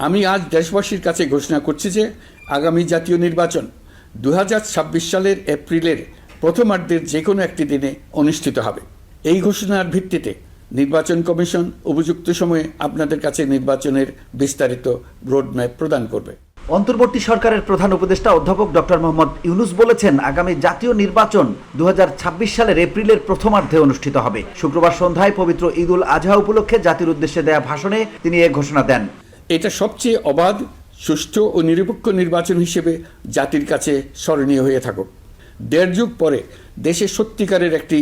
আমি আজ দেশবাসীর কাছে ঘোষণা করছি যে আগামী জাতীয় নির্বাচন 2026 সালের এপ্রিলের প্রথমার্ধের যে কোনো একটি দিনে অনুষ্ঠিত হবে। এই ঘোষণার ভিত্তিতে নির্বাচন কমিশন উপযুক্ত সময়ে আপনাদের কাছে নির্বাচনের বিস্তারিত রোডম্যাপ প্রদান করবে। অন্তর্বর্তী সরকারের প্রধান উপদেষ্টা অধ্যাপক ডক্টর মোহাম্মদ ইউনুস বলেছেন, আগামী জাতীয় নির্বাচন 2026 সালের এপ্রিলের প্রথমার্ধে অনুষ্ঠিত হবে। শুক্রবার সন্ধ্যায় পবিত্র ঈদ উল আজহা উপলক্ষে জাতির উদ্দেশ্যে দেয়া ভাষণে তিনি এ ঘোষণা দেন। এটা সবচেয়ে অবাধ, সুষ্ঠু ও নিরপেক্ষ নির্বাচন হিসেবে জাতির কাছে স্মরণীয় হয়ে থাকুক। দেড় যুগ পরে দেশে সত্যিকারের একটি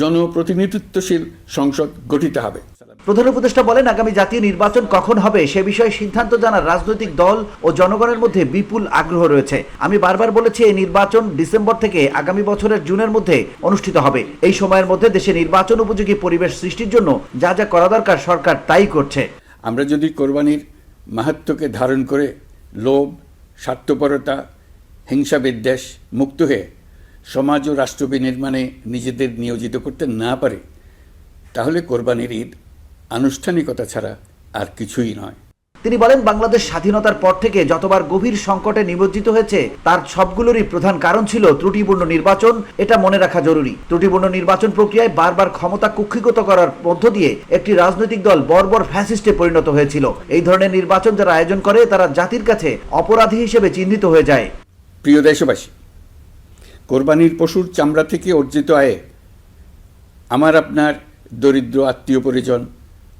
জনপ্রতিনিধিত্বশীল সংসদ গঠিত হবে। প্রধান উপদেষ্টা বলেন, আগামী জাতীয় নির্বাচন কখন হবে সে বিষয়ে সিদ্ধান্ত জানার রাজনৈতিক দল ও জনগণের মধ্যে বিপুল আগ্রহ রয়েছে। আমি বারবার বলেছি, এই নির্বাচন ডিসেম্বর থেকে আগামী বছরের জুনের মধ্যে অনুষ্ঠিত হবে। এই সময়ের মধ্যে দেশে নির্বাচন উপযোগী পরিবেশ সৃষ্টির জন্য যা যা করা দরকার সরকার তাই করছে। আমরা যদি কোরবানির মাহাত্ম্যকে ধারণ করে লোভ, স্বার্থপরতা, হিংসা বিদ্বেষ মুক্ত হয়ে সমাজ ও রাষ্ট্র বিনির্মাণে নিজেদের নিয়োজিত করতে না পারে, তাহলে কোরবানির ঈদ আনুষ্ঠানিকতা ছাড়া আর কিছুই নয়। তিনি বলেন, বাংলাদেশ স্বাধীনতার পর থেকে যতবার গভীর সংকটে নিমজ্জিত হয়েছে তার সবগুলোরই প্রধান কারণ ছিল ত্রুটিপূর্ণ নির্বাচন। এটা মনে রাখা জরুরি। ত্রুটিপূর্ণ নির্বাচন প্রক্রিয়ায় বারবার ক্ষমতা কুক্ষিগত করার মধ্য দিয়ে একটি রাজনৈতিক দল বর্বর ফ্যাসিস্টে পরিণত হয়েছিল। এই ধরনের নির্বাচন যারা আয়োজন করে তারা জাতির কাছে অপরাধী হিসেবে চিহ্নিত হয়ে যায়। প্রিয় দেশবাসী, কোরবানির পশুর চামড়া থেকে অর্জিত আয়ে আমার আপনার দরিদ্র আত্মীয় পরিজন,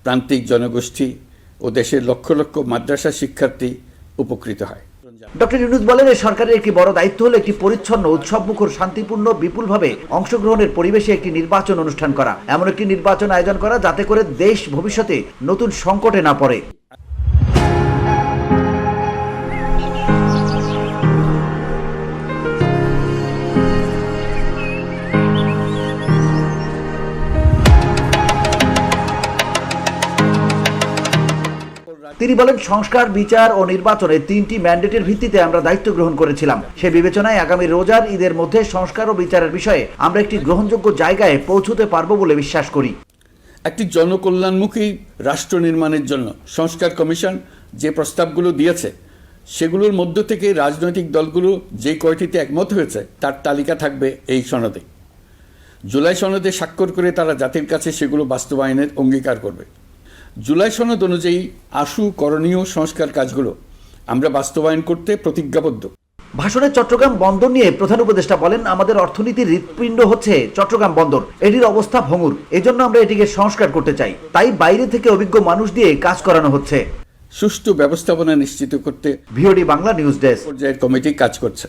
প্রান্তিক জনগোষ্ঠী ও দেশের লক্ষ লক্ষ মাদ্রাসা শিক্ষার্থী উপকৃত হয়। ডক্টর ইউনুস বলেন, এই সরকারের একটি বড় দায়িত্ব হলো একটি পরিচ্ছন্ন, উৎসবমুখর, শান্তিপূর্ণ, বিপুলভাবে অংশগ্রহণের পরিবেশে একটি নির্বাচন অনুষ্ঠান করা, এমন একটি নির্বাচন আয়োজন করা যাতে করে দেশ ভবিষ্যতে নতুন সংকটে না পড়ে। তিনি বলেন, সংস্কার, বিচার ও নির্বাচনে 3টি ম্যান্ডেটের ভিত্তিতে আমরা দায়িত্ব গ্রহণ করেছিলাম। সে বিবেচনায় আগামী রোজার ঈদের মধ্যে সংস্কার ও বিচারের বিষয়ে আমরা একটি গ্রহণযোগ্য জায়গায় পৌঁছতে পারব বলে বিশ্বাস করি। একটি জনকল্যাণমুখী রাষ্ট্র নির্মাণের জন্য সংস্কার কমিশন যে প্রস্তাবগুলো দিয়েছে সেগুলোর মধ্য থেকে রাজনৈতিক দলগুলো যে কয়টিতে একমত হয়েছে তার তালিকা থাকবে এই সনদে। জুলাই সনদে স্বাক্ষর করে তারা জাতির কাছে সেগুলো বাস্তবায়নের অঙ্গীকার করবে। জুলাই সনদ অনুযায়ী আশু করণীয় সংস্কার কাজগুলো আমরা বাস্তবায়ন করতে প্রতিজ্ঞাবদ্ধ। ভাষণে চট্টগ্রাম বন্দর নিয়ে প্রধান উপদেষ্টা বলেন, আমাদের অর্থনীতির হৃৎপিণ্ড হচ্ছে চট্টগ্রাম বন্দর। এটির অবস্থা ভঙ্গুর, এজন্য আমরা এটিকে সংস্কার করতে চাই। তাই বাইরে থেকে অভিজ্ঞ মানুষ দিয়ে কাজ করানো হচ্ছে। সুষ্ঠু ব্যবস্থাপনা নিশ্চিত করতে ভিওডি বাংলা নিউজ ডেস্ক পর্যায়ের কমিটি কাজ করছে।